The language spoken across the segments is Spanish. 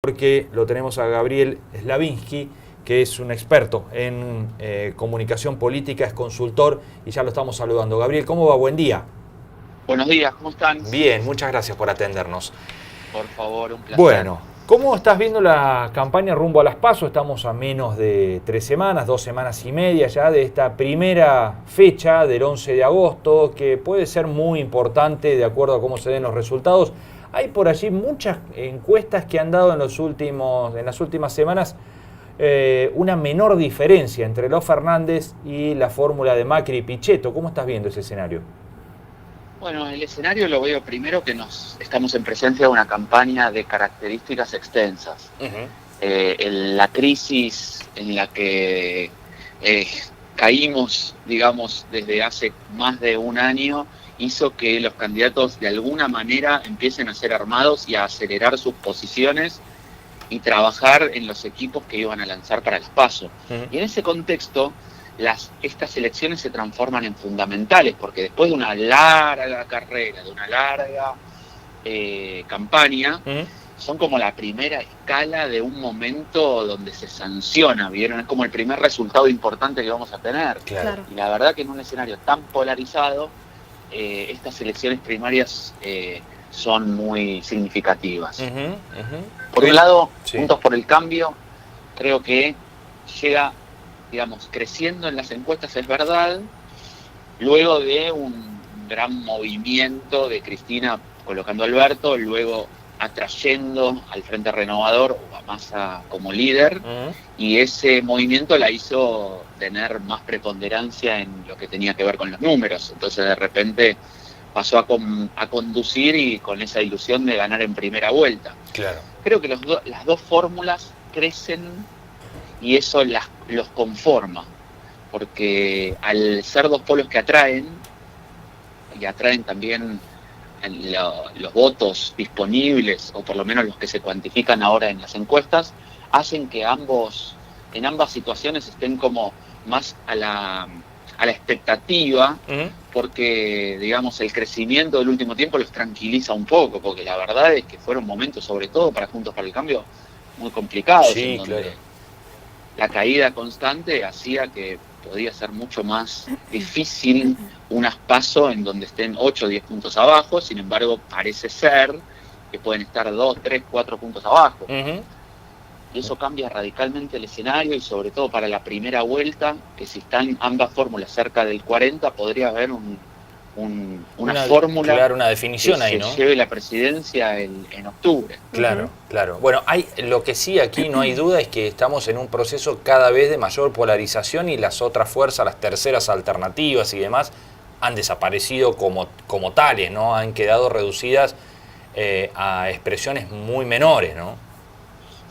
Porque lo tenemos a Gabriel Slavinsky, que es un experto en comunicación política, es consultor y ya lo estamos saludando. Gabriel, ¿cómo va? Buen día. Buenos días, ¿cómo están? Bien, muchas gracias por atendernos. Por favor, un placer. Bueno, ¿cómo estás viendo la campaña rumbo a las PASO? Estamos a menos de 3 semanas, 2 semanas y media ya de esta primera fecha del 11 de agosto, que puede ser muy importante de acuerdo a cómo se den los resultados. Hay por allí muchas encuestas que han dado en las últimas semanas una menor diferencia entre los Fernández y la fórmula de Macri y Pichetto. ¿Cómo estás viendo ese escenario? Bueno, el escenario lo veo primero que estamos en presencia de una campaña de características extensas. La crisis en la que caímos, digamos, desde hace más de un año, hizo que los candidatos de alguna manera empiecen a ser armados y a acelerar sus posiciones y trabajar en los equipos que iban a lanzar para las PASO. Y en ese contexto, estas elecciones se transforman en fundamentales, porque después de una larga carrera, de una larga campaña, son como la primera escala de un momento donde se sanciona, ¿vieron? Es como el primer resultado importante que vamos a tener. Claro. Y la verdad que en un escenario tan polarizado, estas elecciones primarias son muy significativas. Por un lado, Juntos por el Cambio, creo que llega, digamos, creciendo en las encuestas, es verdad, luego de un gran movimiento de Cristina colocando a Alberto, luego atrayendo al Frente Renovador o a Massa como líder, y ese movimiento la hizo tener más preponderancia en lo que tenía que ver con los números. Entonces de repente pasó a conducir y con esa ilusión de ganar en primera vuelta. Claro. Creo que las dos fórmulas crecen y eso los conforma, porque al ser dos polos que atraen, y atraen también los votos disponibles, o por lo menos los que se cuantifican ahora en las encuestas, hacen que en ambas situaciones estén como más a la expectativa, porque, digamos, el crecimiento del último tiempo los tranquiliza un poco, porque la verdad es que fueron momentos, sobre todo para Juntos para el Cambio, muy complicados, en donde la caída constante hacía que podía ser mucho más difícil unas PASO en donde estén 8 o 10 puntos abajo. Sin embargo, parece ser que pueden estar 2, 3, 4 puntos abajo. Y eso cambia radicalmente el escenario, y sobre todo para la primera vuelta, que si están ambas fórmulas cerca del 40, podría haber una fórmula, claro, una definición que ahí, se ¿no? lleve la presidencia en octubre. Claro, claro. Bueno, lo que sí aquí no hay duda es que estamos en un proceso cada vez de mayor polarización, y las otras fuerzas, las terceras alternativas y demás, han desaparecido como tales, ¿no? Han quedado reducidas a expresiones muy menores, ¿no?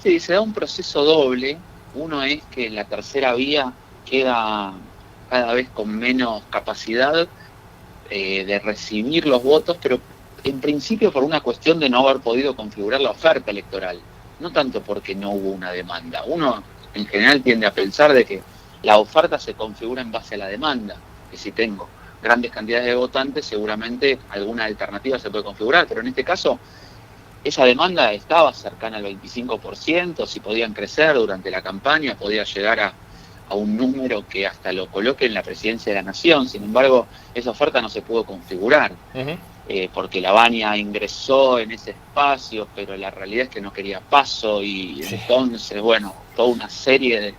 Sí, se da un proceso doble. Uno es que la tercera vía queda cada vez con menos capacidad de recibir los votos, pero en principio por una cuestión de no haber podido configurar la oferta electoral, no tanto porque no hubo una demanda. Uno en general tiende a pensar de que la oferta se configura en base a la demanda, que si tengo grandes cantidades de votantes, seguramente alguna alternativa se puede configurar, pero en este caso esa demanda estaba cercana al 25%, si podían crecer durante la campaña, podía llegar a un número que hasta lo coloque en la presidencia de la Nación. Sin embargo, esa oferta no se pudo configurar, porque la Baña ingresó en ese espacio, pero la realidad es que no quería paso, y entonces, bueno, toda una serie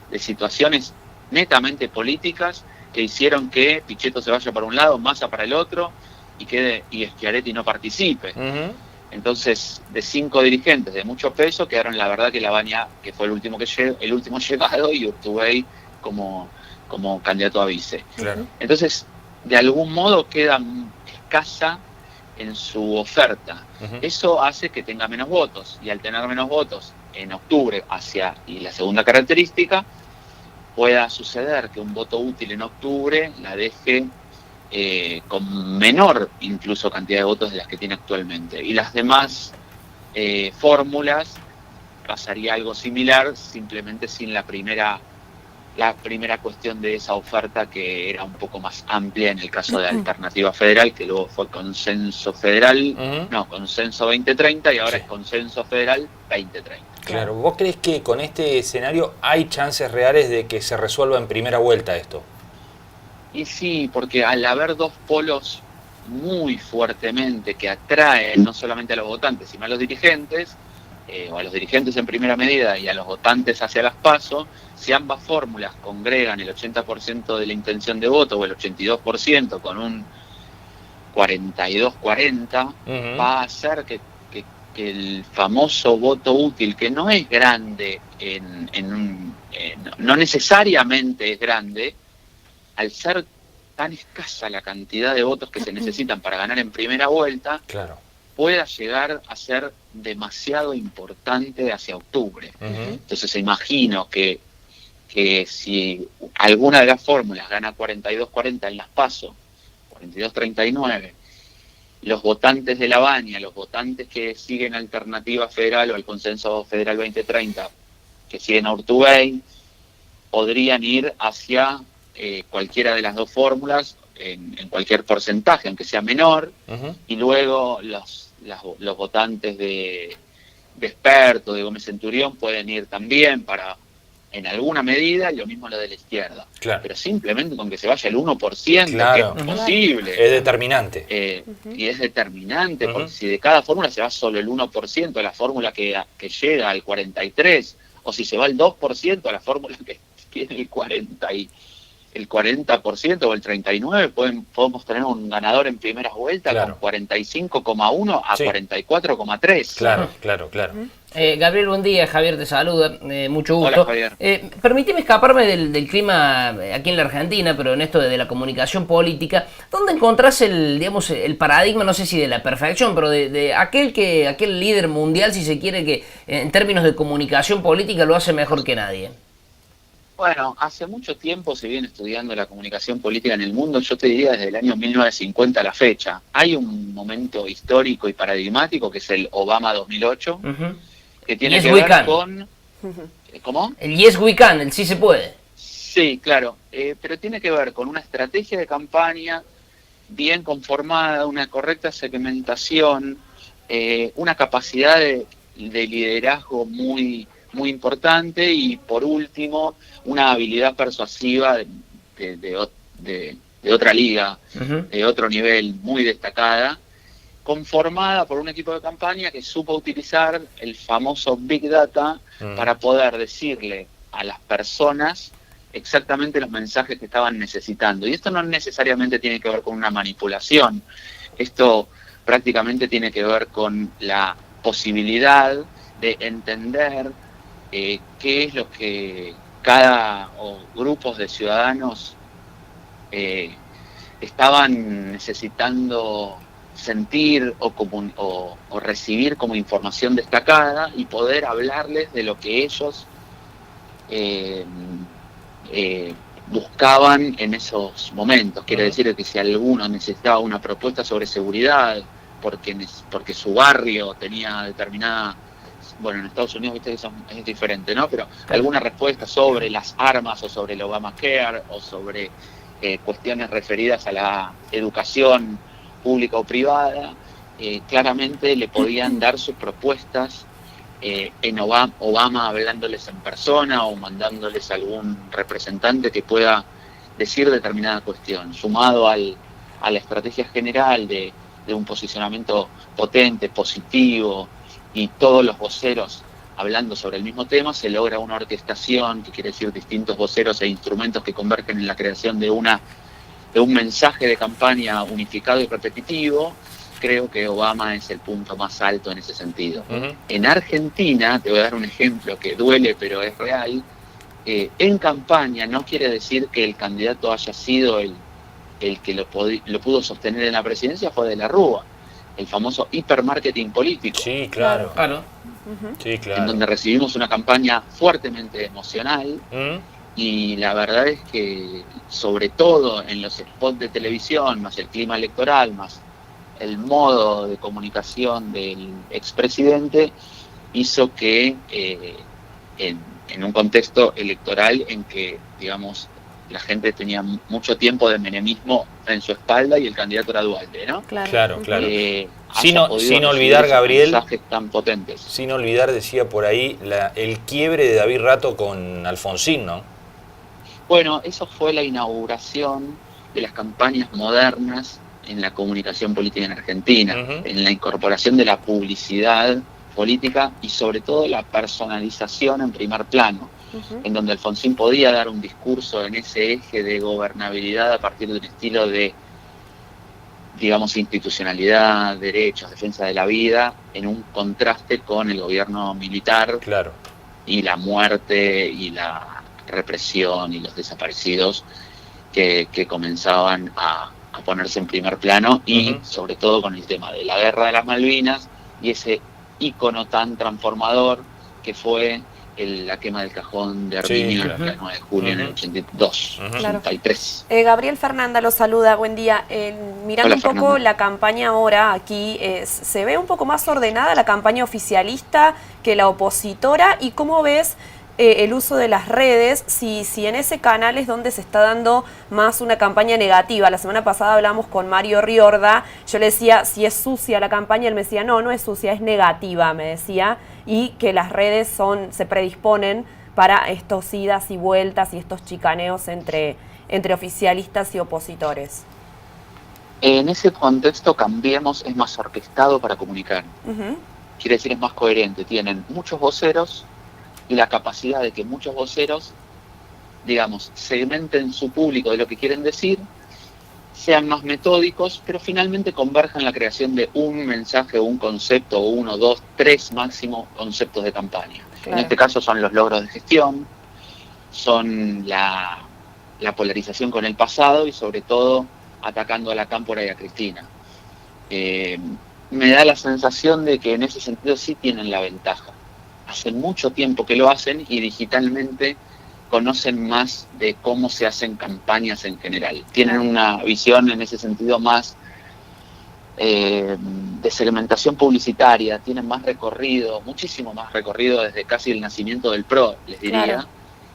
de situaciones netamente políticas que hicieron que Pichetto se vaya para un lado, Massa para el otro, y Schiaretti no participe. Entonces, de 5 dirigentes de mucho peso, quedaron, la verdad, que la Baña, que fue el último llegado, y Urtubey como candidato a vice. Claro. Entonces, de algún modo queda escasa en su oferta. Eso hace que tenga menos votos, y al tener menos votos en octubre, y la segunda característica, pueda suceder que un voto útil en octubre la deje con menor incluso cantidad de votos de las que tiene actualmente. Y las demás fórmulas pasaría algo similar, simplemente sin la primera la primera cuestión de esa oferta, que era un poco más amplia en el caso de Alternativa Federal, que luego fue Consenso Federal, Consenso 2030, y ahora es Consenso Federal 2030. Claro, ¿vos crees que con este escenario hay chances reales de que se resuelva en primera vuelta esto? Y sí, porque al haber dos polos muy fuertemente que atraen no solamente a los votantes, sino a los dirigentes, o a los dirigentes en primera medida y a los votantes hacia las PASO, si ambas fórmulas congregan el 80% de la intención de voto o el 82% con un 42-40, va a hacer que el famoso voto útil, que no es grande, no necesariamente es grande, al ser tan escasa la cantidad de votos que se necesitan para ganar en primera vuelta, pueda llegar a ser demasiado importante hacia octubre. Entonces imagino que si alguna de las fórmulas gana 42-40 en las PASO, 42-39, los votantes de la Baña, los votantes que siguen Alternativa Federal o el Consenso Federal 2030, que siguen a Urtubey, podrían ir hacia cualquiera de las dos fórmulas en cualquier porcentaje, aunque sea menor, y luego los votantes de Experto, de Gómez Centurión, pueden ir también para, en alguna medida, y lo mismo lo de la izquierda. Pero simplemente con que se vaya el 1%, que es posible. Es determinante. Y es determinante, porque si de cada fórmula se va solo el 1%, la fórmula que llega al 43%, o si se va el 2%, a la fórmula que tiene el 40% o el 39%, podemos tener un ganador en primeras vueltas con 45,1 a 44,3. Claro. Gabriel, buen día. Javier te saluda. Mucho gusto. Hola, Javier. Permíteme escaparme del clima aquí en la Argentina, pero en esto de la comunicación política. ¿Dónde encontrás el paradigma, no sé si de la perfección, pero de aquel líder mundial, si se quiere, que en términos de comunicación política lo hace mejor que nadie? Bueno, hace mucho tiempo se viene estudiando la comunicación política en el mundo, yo te diría desde el año 1950 a la fecha. Hay un momento histórico y paradigmático que es el Obama 2008, que tiene que ver con... ¿Cómo? El Yes We Can, el sí se puede. Sí, claro, pero tiene que ver con una estrategia de campaña bien conformada, una correcta segmentación, una capacidad de liderazgo muy importante, y por último una habilidad persuasiva de otra liga, de otro nivel, muy destacada, conformada por un equipo de campaña que supo utilizar el famoso Big Data para poder decirle a las personas exactamente los mensajes que estaban necesitando. Y esto no necesariamente tiene que ver con una manipulación, esto prácticamente tiene que ver con la posibilidad de entender qué es lo que grupos de ciudadanos estaban necesitando sentir o recibir como información destacada, y poder hablarles de lo que ellos buscaban en esos momentos. Quiere decir que si alguno necesitaba una propuesta sobre seguridad porque su barrio tenía determinada... Bueno, en Estados Unidos viste que es diferente, ¿no? Pero alguna respuesta sobre las armas o sobre el Obamacare o sobre cuestiones referidas a la educación pública o privada, claramente le podían dar sus propuestas en Obama hablándoles en persona o mandándoles algún representante que pueda decir determinada cuestión, sumado a la estrategia general de un posicionamiento potente, positivo, y todos los voceros hablando sobre el mismo tema, se logra una orquestación, que quiere decir distintos voceros e instrumentos que convergen en la creación de un mensaje de campaña unificado y repetitivo. Creo que Obama es el punto más alto en ese sentido. En Argentina, te voy a dar un ejemplo que duele pero es real, en campaña no quiere decir que el candidato haya sido el que lo pudo sostener en la presidencia, fue de la Rúa, el famoso hipermarketing político. Sí, claro. Sí, claro. En donde recibimos una campaña fuertemente emocional, y la verdad es que, sobre todo en los spots de televisión, más el clima electoral, más el modo de comunicación del expresidente, hizo que en un contexto electoral en que, digamos, la gente tenía mucho tiempo de menemismo en su espalda y el candidato era Dualde, ¿no? Claro. Sin olvidar, Gabriel, mensajes tan potentes. Sin olvidar, decía por ahí, el quiebre de David Rato con Alfonsín, ¿no? Bueno, eso fue la inauguración de las campañas modernas en la comunicación política en Argentina, en la incorporación de la publicidad política y sobre todo la personalización en primer plano, en donde Alfonsín podía dar un discurso en ese eje de gobernabilidad a partir de un estilo de, digamos, institucionalidad, derechos, defensa de la vida, en un contraste con el gobierno militar y la muerte y la represión y los desaparecidos que comenzaban a ponerse en primer plano y sobre todo con el tema de la guerra de las Malvinas y ese ícono tan transformador que fue la quema del cajón de Arminio el 9 de julio en el 82, 83. Gabriel Fernanda lo saluda, buen día. Mirando un poco la campaña ahora aquí, ¿se ve un poco más ordenada la campaña oficialista que la opositora? ¿Y cómo ves el uso de las redes, si en ese canal es donde se está dando más una campaña negativa? La semana pasada hablamos con Mario Riorda, yo le decía si es sucia la campaña, él me decía no es sucia, es negativa, me decía, y que las redes se predisponen para estos idas y vueltas y estos chicaneos entre oficialistas y opositores. En ese contexto, Cambiemos es más orquestado para comunicar. Quiere decir, es más coherente, tienen muchos voceros y la capacidad de que muchos voceros, digamos, segmenten su público de lo que quieren decir, sean más metódicos, pero finalmente converjan en la creación de un mensaje o un concepto, o 1, 2, 3 máximo conceptos de campaña. En este caso son los logros de gestión, son la polarización con el pasado y sobre todo atacando a la Cámpora y a Cristina. Me da la sensación de que en ese sentido sí tienen la ventaja. Hace mucho tiempo que lo hacen y digitalmente conocen más de cómo se hacen campañas en general. Tienen una visión en ese sentido más de segmentación publicitaria, tienen más recorrido, muchísimo más recorrido desde casi el nacimiento del PRO, les diría,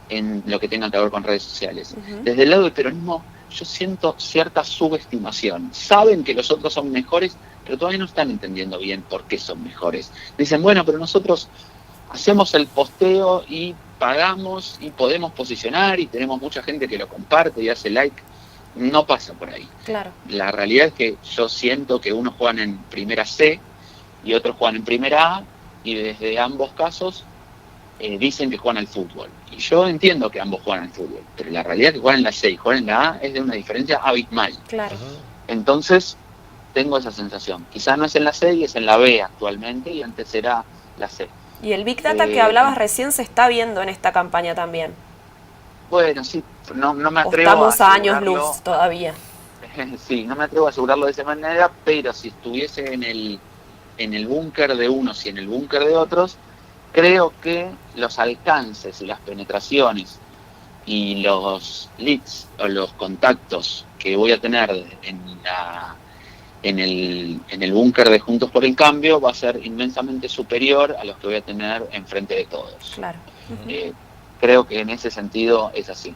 en lo que tenga que ver con redes sociales. Desde el lado del peronismo yo siento cierta subestimación. Saben que los otros son mejores, pero todavía no están entendiendo bien por qué son mejores. Dicen, bueno, pero nosotros hacemos el posteo y pagamos y podemos posicionar y tenemos mucha gente que lo comparte y hace like. No pasa por ahí. La realidad es que yo siento que unos juegan en primera C y otros juegan en primera A y desde ambos casos dicen que juegan al fútbol. Y yo entiendo que ambos juegan al fútbol, pero la realidad es que juegan en la C y juegan en la A es de una diferencia abismal. Entonces tengo esa sensación. Quizás no es en la C y es en la B actualmente y antes era la C. Y el Big Data que hablabas recién se está viendo en esta campaña también. Bueno, sí, no me atrevo estamos a años luz todavía. Sí, no me atrevo a asegurarlo de esa manera, pero si estuviese en el búnker de unos y en el búnker de otros, creo que los alcances y las penetraciones y los leads o los contactos que voy a tener en el búnker de Juntos por el Cambio va a ser inmensamente superior a los que voy a tener enfrente de todos. Creo que en ese sentido es así.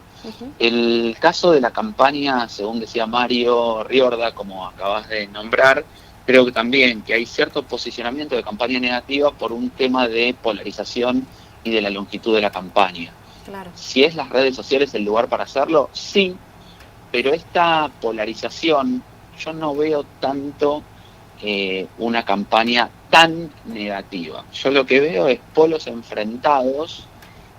El caso de la campaña, según decía Mario Riorda, como acabas de nombrar, creo que también que hay cierto posicionamiento de campaña negativa por un tema de polarización y de la longitud de la campaña. Si es las redes sociales el lugar para hacerlo, sí, pero esta polarización yo no veo tanto una campaña tan negativa. Yo lo que veo es polos enfrentados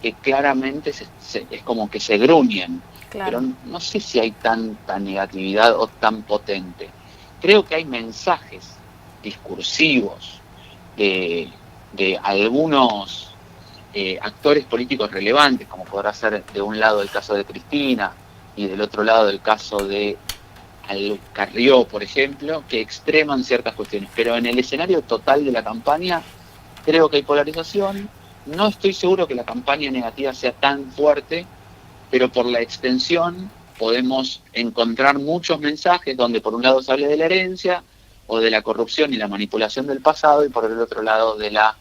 que claramente es como que se gruñen, pero no sé si hay tanta negatividad o tan potente. Creo que hay mensajes discursivos de algunos actores políticos relevantes, como podrá ser de un lado el caso de Cristina y del otro lado el caso de Carrió, por ejemplo, que extreman ciertas cuestiones, pero en el escenario total de la campaña creo que hay polarización. No estoy seguro que la campaña negativa sea tan fuerte, pero por la extensión podemos encontrar muchos mensajes donde por un lado se hable de la herencia o de la corrupción y la manipulación del pasado y por el otro lado de la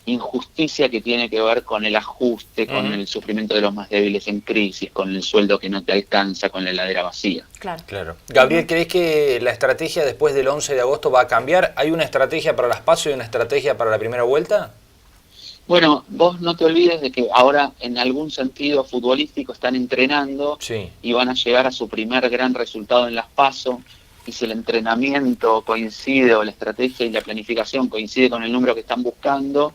injusticia que tiene que ver con el ajuste, con el sufrimiento de los más débiles en crisis, con el sueldo que no te alcanza, con la heladera vacía. Claro. Gabriel, ¿crees que la estrategia después del 11 de agosto va a cambiar? ¿Hay una estrategia para las PASO y una estrategia para la primera vuelta? Bueno, vos no te olvides de que ahora en algún sentido futbolístico están entrenando y van a llegar a su primer gran resultado en las PASO. Y si el entrenamiento coincide o la estrategia y la planificación coincide con el número que están buscando,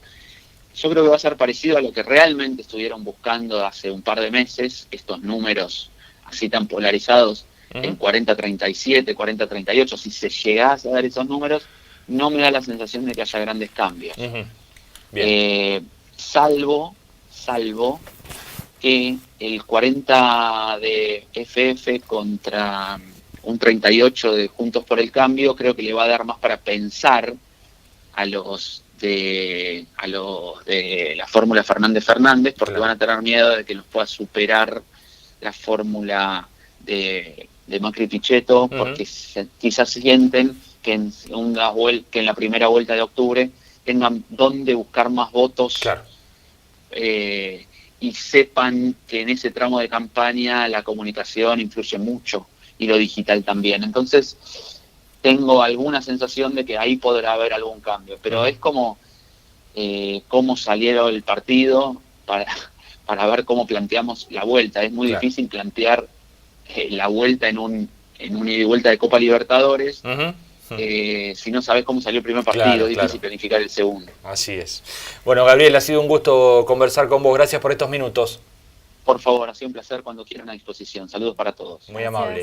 yo creo que va a ser parecido a lo que realmente estuvieron buscando hace un par de meses, estos números así tan polarizados en 40-37, 40-38. Si se llegase a dar esos números, no me da la sensación de que haya grandes cambios. Salvo que el 40 de FF contra un 38 de Juntos por el Cambio, creo que le va a dar más para pensar a los de la fórmula Fernández, porque van a tener miedo de que los pueda superar la fórmula de Macri Pichetto, porque quizás sienten que en la primera vuelta de octubre tengan dónde buscar más votos, y sepan que en ese tramo de campaña la comunicación influye mucho y lo digital también. Entonces tengo alguna sensación de que ahí podrá haber algún cambio, pero es como cómo saliera el partido para ver cómo planteamos la vuelta. Es muy difícil plantear la vuelta en un ida y vuelta de Copa Libertadores. Si no sabes cómo salió el primer partido, es difícil planificar el segundo. Así es. Bueno, Gabriel, ha sido un gusto conversar con vos. Gracias por estos minutos. Por favor, ha sido un placer. Cuando quieran, a disposición. Saludos para todos. Muy amable.